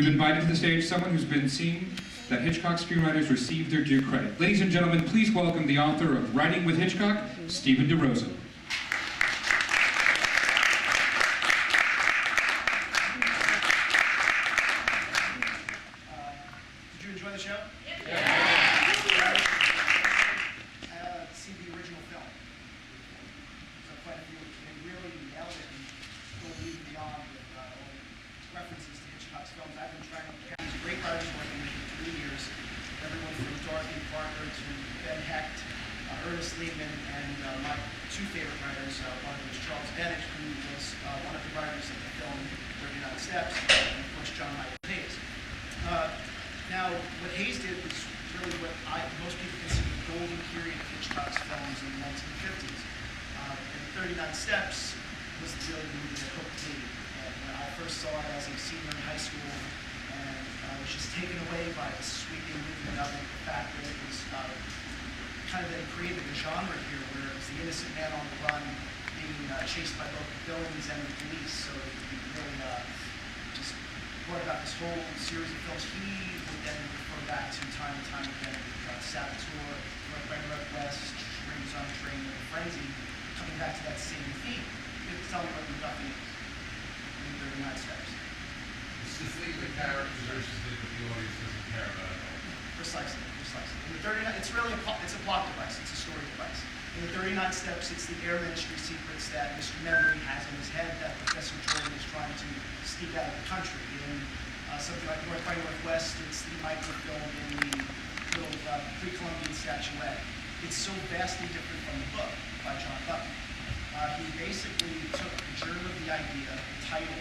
invited to the stage someone who's been seeing that Hitchcock screenwriters receive their due credit. Ladies and gentlemen, please welcome the author of Writing with Hitchcock, Stephen DeRosa. Did you enjoy the show? Yeah. See the original film. So quite a few, they really nailed it and go even beyond with references to Hitchcock's films. I've been trying to get great writers working with for 3 years. Everyone from Dorothy Parker to Ben Hecht, Ernest Lehman, and my two favorite writers. One of them is Charles Bennett, who was one of the writers of the film 39 Steps, and of course John Hayes. Now, what Hayes did was really what most people consider the golden period of Hitchcock's films in the 1950s. And 39 Steps was really the movie that hooked me. And when I first saw it as a senior in high school, and I was just taken away by the sweeping movement of it, the fact that it was kind of then created a genre here where it was the innocent man on the run being chased by both the villains and the police. So it really just brought about this whole series of films. He would then refer back to time and time again with Saboteur, North by Northwest, Strangers on a Train, and Frenzy, coming back to that same theme. You have to tell me what MacGuffin is in 39 Steps. It's the thing the characters versus the audience doesn't care about at all. Precisely. In the 39, it's a plot device, it's a story device. In the 39 Steps, it's the air ministry secrets that Mr. Memory has in his head that Professor Jordan is trying to sneak out of the country. In something like North by Northwest, it's the microfilm in the little pre-Columbian statuette. It's so vastly different from the book by John Buchan. He basically took the germ of the idea, the title,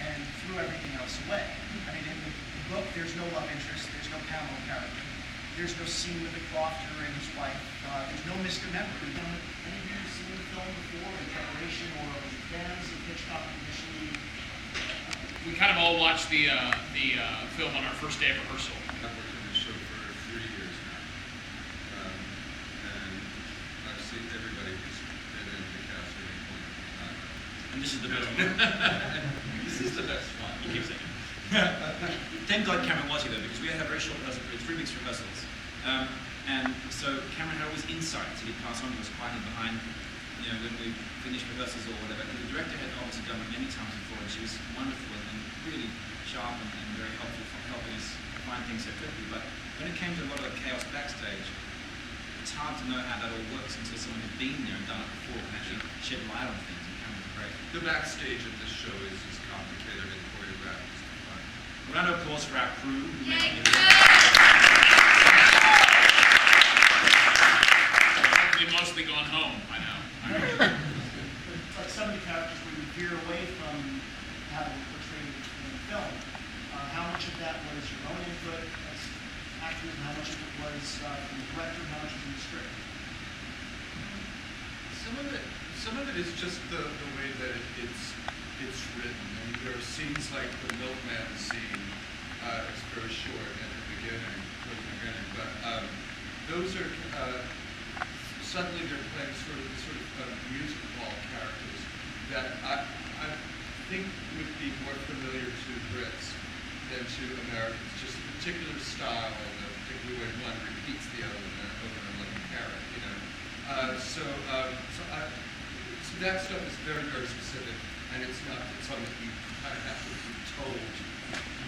and threw everything else away. I mean, in the book, there's no love interest, there's no Pamela character. There's no scene with the crofter and his wife. There's no Mr. Memory. Any of you have seen the film before in preparation or fans of Hitchcock initially? We kind of all watched the film on our first day of rehearsal. I've worked on this show for 3 years now. And I've seen everybody who's been in the cast at any point in time. And this is the best one. This is the best one. You keep saying. Thank God Cameron was here though, because we had a very short rehearsal period, 3 weeks rehearsals. And so Cameron had always insights that he'd pass on to us quietly behind, when we finished rehearsals or whatever. And the director had obviously done it many times before, and she was wonderful and really sharp and very helpful for helping us find things so quickly. But when it came to a lot of the chaos backstage, it's hard to know how that all works until someone had been there and done it before and actually shed light on things. And Cameron was great. The backstage of this show is as complicated and choreographed as the front. A round of applause for our crew. We've mostly gone home by now. Like some of the characters where you veer away from having portrayed in the film. How much of that was your own input as actors, and how much of it was from the director, and how much was from the script? Some of it is just the way that it's written. I mean, there are scenes like the milkman scene. It's very short at the beginning, but those are suddenly they're playing sort of music hall characters that I think would be more familiar to Brits than to Americans. Just a particular style and a particular way one repeats the other over and like a carrot, So that stuff is very, very specific, and it's not something that you kind of have to be told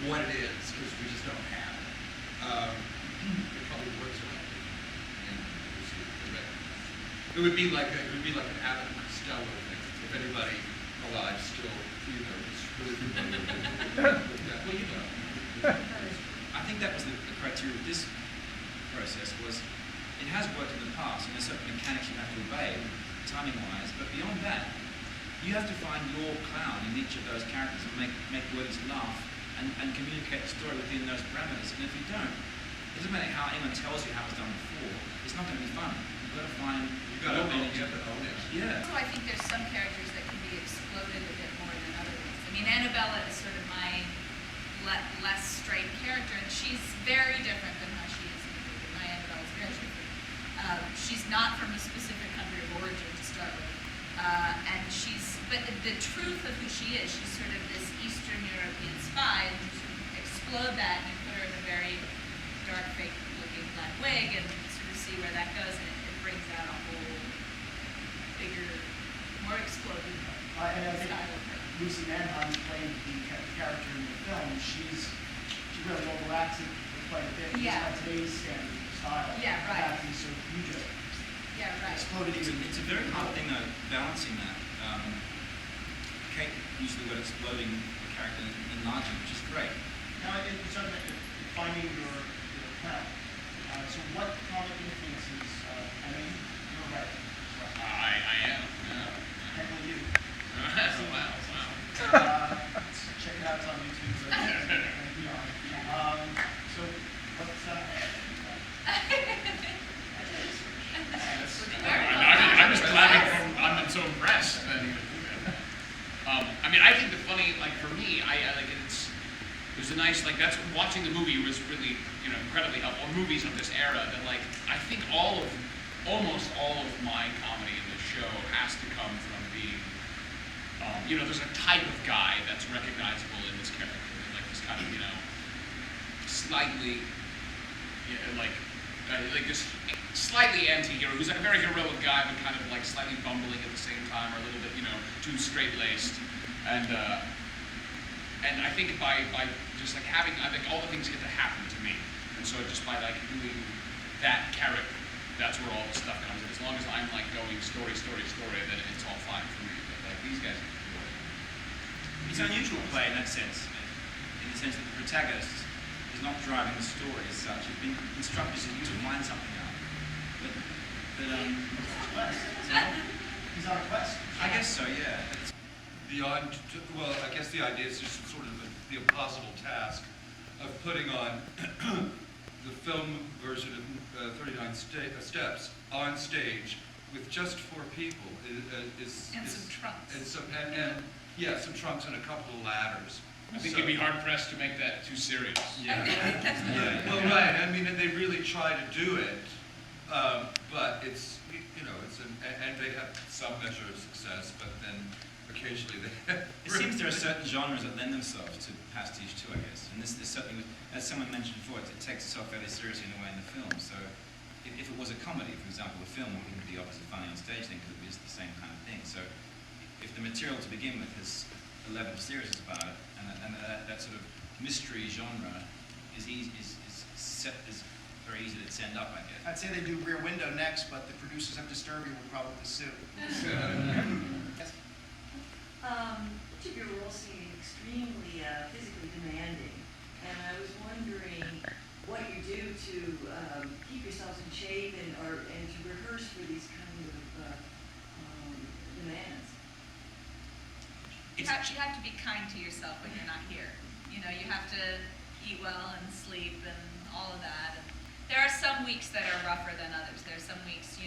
what it is, because we just don't have it. It probably works around it. It would be like an Abbott and Costello thing. If anybody alive still, is really familiar with that. Well, I think that was the criteria of this process was it has worked in the past, and there's certain mechanics you have to obey, timing-wise, but beyond that, you have to find your clown in each of those characters and make the audience laugh and communicate the story within those parameters. And if you don't, it doesn't matter how anyone tells you how it's done before, it's not going to be fun. You've got to find your own. Yeah. So I think there's some characters that can be exploded a bit more than other ones. I mean, Annabella is sort of my less straight character, and she's very different than how she is in the movie. My Annabelle is very different. She's not from a specific country of origin to start with, but the truth of who she is, she's sort of this Eastern European spy who sort of explode that and you put her in a very dark, fake-looking black wig and sort of see where that goes, and it brings out a whole bigger, more explosive And I think style of her. Lucy Mannheim playing the character in the film, she really overacts it quite a bit. Yeah. Just by today's standard style. Yeah, right. Acting, so you just Yeah, right. exploded It's even. a very hard thing though, balancing that. Kate used the word exploding the character, enlarging, which is great. Now, it's sort of finding your path. So what comic influences, I mean, you're right. I am. Yeah. Heck with you. Wow. Check it out, it's on YouTube. And beyond. So, what's I'm just glad I'm so impressed that he would do that. I mean, I think the funny, like for me, I like it's. There's a nice, like that's watching the movie was really, incredibly helpful. Movies of this era that like I think almost all of my comedy in this show has to come from being, there's a type of guy that's recognizable in this character, like this kind of, slightly, like this slightly anti-hero who's like a very heroic guy, but kind of like slightly bumbling at the same time, or a little bit, too straight-laced, and I think by just like having, I think all the things get to happen to me, and so just by like doing that character, that's where all the stuff comes in. As long as I'm like going story, then it's all fine for me. But like these guys, It's an unusual play in that sense, in the sense that the protagonist is not driving the story as such. He's been instructed to find something out. But he's on a quest. I guess so, yeah. Well, I guess the idea is just sort of the impossible task of putting on the film version of 39 Steps on stage with just 4 people. And some trunks. And some trunks and a couple of ladders. I think you'd be hard pressed to make that too serious. Yeah. Well, right. I mean, and they really try to do it, but it's and they have some measure of success, but then occasionally they. It seems there are certain genres that lend themselves to pastiche too, I guess. And this certainly, as someone mentioned before, it takes itself fairly seriously in a way in the film. So if it was a comedy, for example, the film wouldn't be obviously funny on stage then because it is the same kind of thing. So if the material to begin with has a level of seriousness about it, and that sort of mystery genre is very easy to send up, I guess. I'd say they do Rear Window next, but the producers of Disturbing would probably sue. Yes. Each of your roles seem extremely physically demanding, and I was wondering what you do to keep yourselves in shape and to rehearse for these kind of demands. You have to be kind to yourself when you're not here. You have to eat well and sleep and all of that. And there are some weeks that are rougher than others. There are some weeks,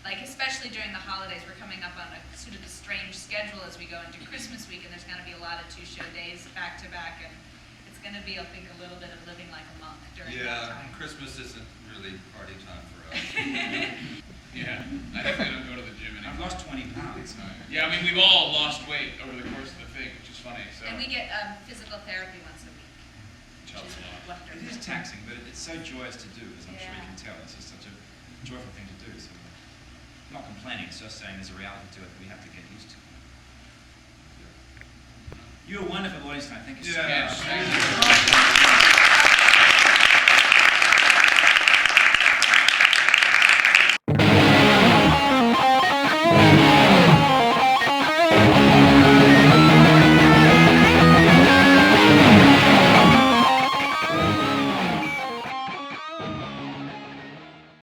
like especially during the holidays, we're coming up on a sort of a strange schedule as we go into Christmas week, and there's going to be a lot of 2-show days back to back, and it's going to be, I think, a little bit of living like a monk during that time. Christmas isn't really party time for us. Yeah, I definitely don't go to the gym I've anymore. lost 20 pounds. Yeah, I mean we've all lost weight over the course of the thing, which is funny. So And we get physical therapy once a week. which helps a lot. Left It is taxing, but it's so joyous to do, as I'm sure you can tell. It's just such a joyful thing to do. So I'm not complaining, it's just saying there's a reality to it that we have to get used to. You're a wonderful audience tonight. Thank you so much. Yes, thank you.